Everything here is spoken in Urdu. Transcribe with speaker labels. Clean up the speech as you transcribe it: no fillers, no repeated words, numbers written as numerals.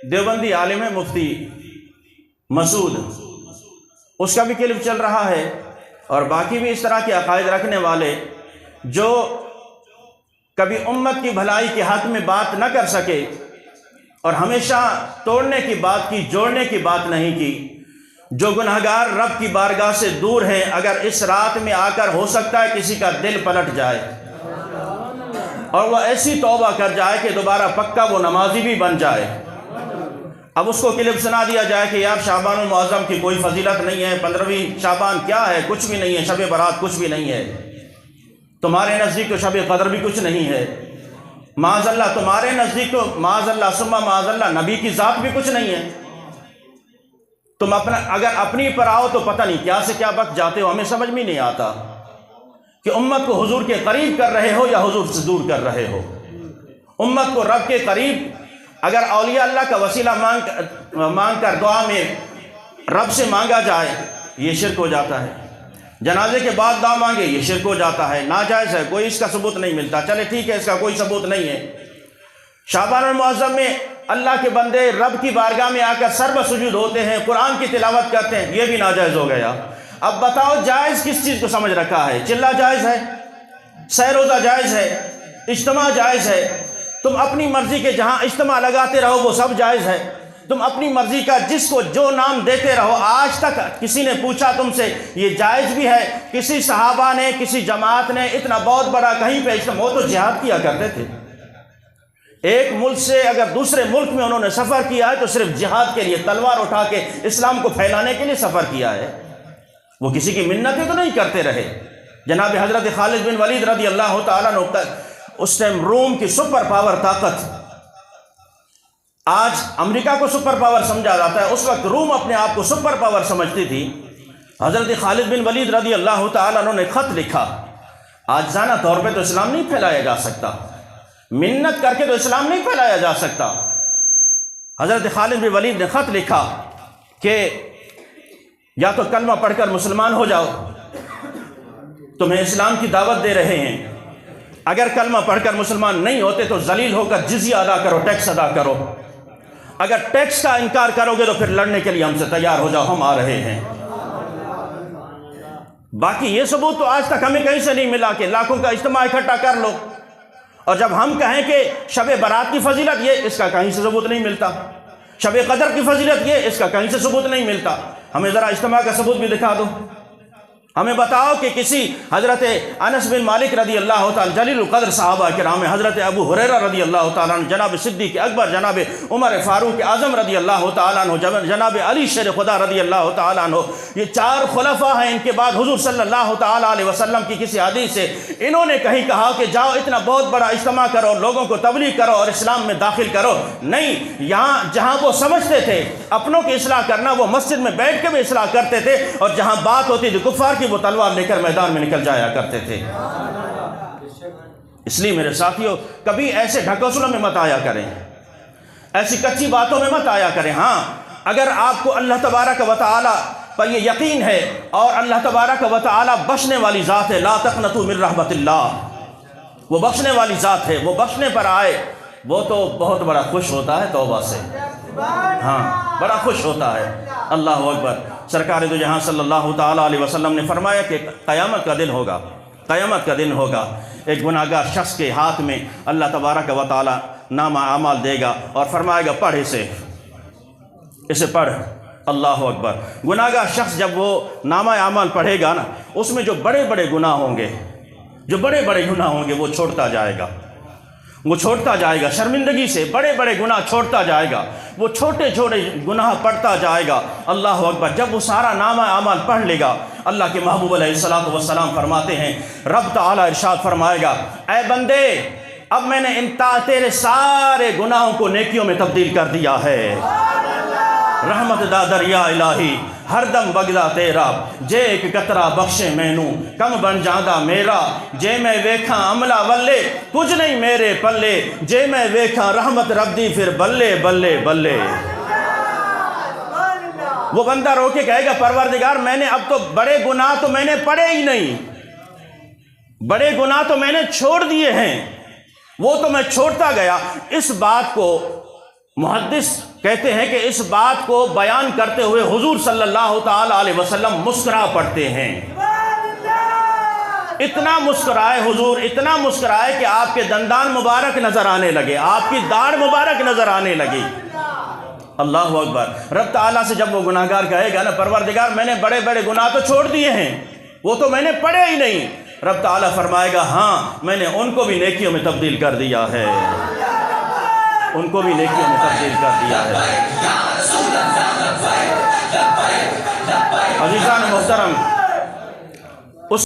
Speaker 1: دیوبندی عالم ہے مفتی مسعود، اس کا بھی کلپ چل رہا ہے، اور باقی بھی اس طرح کے عقائد رکھنے والے جو کبھی امت کی بھلائی کے حق میں بات نہ کر سکے اور ہمیشہ توڑنے کی بات کی، جوڑنے کی بات نہیں کی، جو گنہگار رب کی بارگاہ سے دور ہیں، اگر اس رات میں آ کر ہو سکتا ہے کسی کا دل پلٹ جائے اور وہ ایسی توبہ کر جائے کہ دوبارہ پکا وہ نمازی بھی بن جائے۔ اب اس کو کلپ سنا دیا جائے کہ یار شعبان المعظم کی کوئی فضیلت نہیں ہے، 15ویں شعبان کیا ہے، کچھ بھی نہیں ہے، شب برات کچھ بھی نہیں ہے، تمہارے نزدیک تو شب قدر بھی کچھ نہیں ہے، معاذ اللہ تمہارے نزدیک تو معاذ اللہ ثم معاذ اللہ نبی کی ذات بھی کچھ نہیں ہے۔ تم اگر اپنی پر آؤ تو پتہ نہیں کیا سے کیا بک جاتے ہو، ہمیں سمجھ میں نہیں آتا کہ امت کو حضور کے قریب کر رہے ہو یا حضور سے دور کر رہے ہو۔ امت کو رب کے قریب اگر اولیاء اللہ کا وسیلہ مانگ کر دعا میں رب سے مانگا جائے یہ شرک ہو جاتا ہے، جنازے کے بعد دعا مانگے یہ شرک ہو جاتا ہے، ناجائز ہے، کوئی اس کا ثبوت نہیں ملتا، چلے ٹھیک ہے اس کا کوئی ثبوت نہیں ہے۔ شعبان المعظم میں اللہ کے بندے رب کی بارگاہ میں آ کر سر بسجود ہوتے ہیں، قرآن کی تلاوت کرتے ہیں، یہ بھی ناجائز ہو گیا۔ اب بتاؤ جائز کس چیز کو سمجھ رکھا ہے؟ چلہ جائز ہے، سہ روزہ جائز ہے، اجتماع جائز ہے، تم اپنی مرضی کے جہاں اجتماع لگاتے رہو وہ سب جائز ہے، تم اپنی مرضی کا جس کو جو نام دیتے رہو۔ آج تک کسی نے پوچھا تم سے یہ جائز بھی ہے؟ کسی صحابہ نے کسی جماعت نے اتنا بہت بڑا کہیں پہ اجتماع، وہ تو جہاد کیا کرتے تھے، ایک ملک سے اگر دوسرے ملک میں انہوں نے سفر کیا ہے تو صرف جہاد کے لیے، تلوار اٹھا کے اسلام کو پھیلانے کے لیے سفر کیا ہے، وہ کسی کی منتیں تو نہیں کرتے رہے۔ جناب حضرت خالد بن ولید رضی اللہ تعالیٰ عنہ، اس ٹائم روم کی سپر پاور طاقت، آج امریکہ کو سپر پاور سمجھا جاتا ہے، اس وقت روم اپنے آپ کو سپر پاور سمجھتی تھی۔ حضرت خالد بن ولید رضی اللہ تعالیٰ عنہ نے خط لکھا، آجزانہ طور پہ تو اسلام نہیں پھیلایا جا سکتا، منت کر کے تو اسلام نہیں پھیلایا جا سکتا۔ حضرت خالد بن ولید نے خط لکھا کہ یا تو کلمہ پڑھ کر مسلمان ہو جاؤ، تمہیں اسلام کی دعوت دے رہے ہیں، اگر کلمہ پڑھ کر مسلمان نہیں ہوتے تو ذلیل ہو کر جزیہ ادا کرو، ٹیکس ادا کرو، اگر ٹیکس کا انکار کرو گے تو پھر لڑنے کے لیے ہم سے تیار ہو جاؤ، ہم آ رہے ہیں۔ باقی یہ ثبوت تو آج تک ہمیں کہیں سے نہیں ملا کہ لاکھوں کا اجتماع اکٹھا کر لو، اور جب ہم کہیں کہ شب برات کی فضیلت یہ، اس کا کہیں سے ثبوت نہیں ملتا، شب قدر کی فضیلت یہ، اس کا کہیں سے ثبوت نہیں ملتا۔ ہمیں ذرا اجتماع کا ثبوت بھی دکھا دو، ہمیں بتاؤ کہ کسی حضرت انس بن مالک رضی اللہ تعالیٰ جلیل القدر صحابہ کرام، حضرت ابو ہریرہ رضی اللہ تعالیٰ عنہ، جناب صدیق اکبر، جناب عمر فاروق اعظم رضی اللہ تعالیٰ عنہ، جناب علی شیر خدا رضی اللہ تعالیٰ عنہ، یہ 4 خلفاء ہیں۔ ان کے بعد حضور صلی اللہ تعالیٰ علیہ وسلم کی کسی حدیث سے انہوں نے کہیں کہا کہ جاؤ اتنا بہت بڑا اجتماع کرو، لوگوں کو تبلیغ کرو اور اسلام میں داخل کرو، نہیں، یہاں جہاں وہ سمجھتے تھے اپنوں کی اصلاح کرنا، وہ مسجد میں بیٹھ کے بھی اصلاح کرتے تھے، اور جہاں بات ہوتی تھی کفار کی وہ تلوار لے کر میدان میں نکل جایا کرتے تھے۔ اس لیے میرے ساتھیوں کبھی ایسے ڈھکوسلوں میں مت آیا کریں، ایسی کچی باتوں میں مت آیا کریں۔ ہاں اگر آپ کو اللہ تبارک و تعالی پر یہ یقین ہے اور اللہ تبارک و تعالی بخشنے والی ذات ہے، لا تقنطوا من رحمت اللہ، وہ بخشنے والی ذات ہے، وہ بخشنے پر آئے وہ تو بہت بڑا خوش ہوتا ہے توبہ سے، ہاں بڑا خوش ہوتا ہے۔ اللہ اکبر۔ سرکار دو جہاں صلی اللہ تعالیٰ علیہ وسلم نے فرمایا کہ قیامت کا دن ہوگا، قیامت کا دن ہوگا، ایک گناہگار شخص کے ہاتھ میں اللہ تبارک و تعالیٰ نامہ اعمال دے گا اور فرمائے گا پڑھ اسے پڑھ۔ اللہ اکبر۔ گناہگار شخص جب وہ نامہ اعمال پڑھے گا نا، اس میں جو بڑے بڑے گناہ ہوں گے، جو بڑے بڑے گناہ ہوں گے وہ چھوڑتا جائے گا، وہ چھوڑتا جائے گا، شرمندگی سے بڑے بڑے گناہ چھوڑتا جائے گا، وہ چھوٹے چھوٹے گناہ پڑھتا جائے گا۔ اللہ اکبر۔ جب وہ سارا نامہ اعمال پڑھ لے گا، اللہ کے محبوب علیہ الصلوۃ والسلام فرماتے ہیں، رب تعالیٰ ارشاد فرمائے گا، اے بندے اب میں نے تیرے سارے گناہوں کو نیکیوں میں تبدیل کر دیا ہے، رحمت دا دریا الہی ہر دم بگدا تیرا، جے ایک قطرہ بخشے مینوں کم بن جاندہ میرا، جے میں ویکھاں عملہ ولے کچھ نہیں میرے پلے، جے میں ویکھاں رحمت رب دی پھر بلے بلے بلے۔ وہ بندہ رو کے کہے گا پروردگار میں نے اب تو بڑے گناہ تو میں نے پڑھے ہی نہیں، بڑے گناہ تو میں نے چھوڑ دیے ہیں، وہ تو میں چھوڑتا گیا۔ اس بات کو محدث کہتے ہیں کہ اس بات کو بیان کرتے ہوئے حضور صلی اللہ تعالی علیہ وسلم مسکرا پڑتے ہیں. اتنا مسکرائے حضور، اتنا مسکرائے کہ آپ کے دندان مبارک نظر آنے لگے، آپ کی داڑھ مبارک نظر آنے لگی. اللہ اکبر. رب تعالیٰ سے جب وہ گناہگار کہے گا نا پروردگار میں نے بڑے بڑے گناہ تو چھوڑ دیے ہیں، وہ تو میں نے پڑھے ہی نہیں، رب تعالیٰ فرمائے گا ہاں میں نے ان کو بھی نیکیوں میں تبدیل کر دیا ہے، ان کو بھی نیکیوں میں تبدیل کر دیا ہے. عزیزان محترم،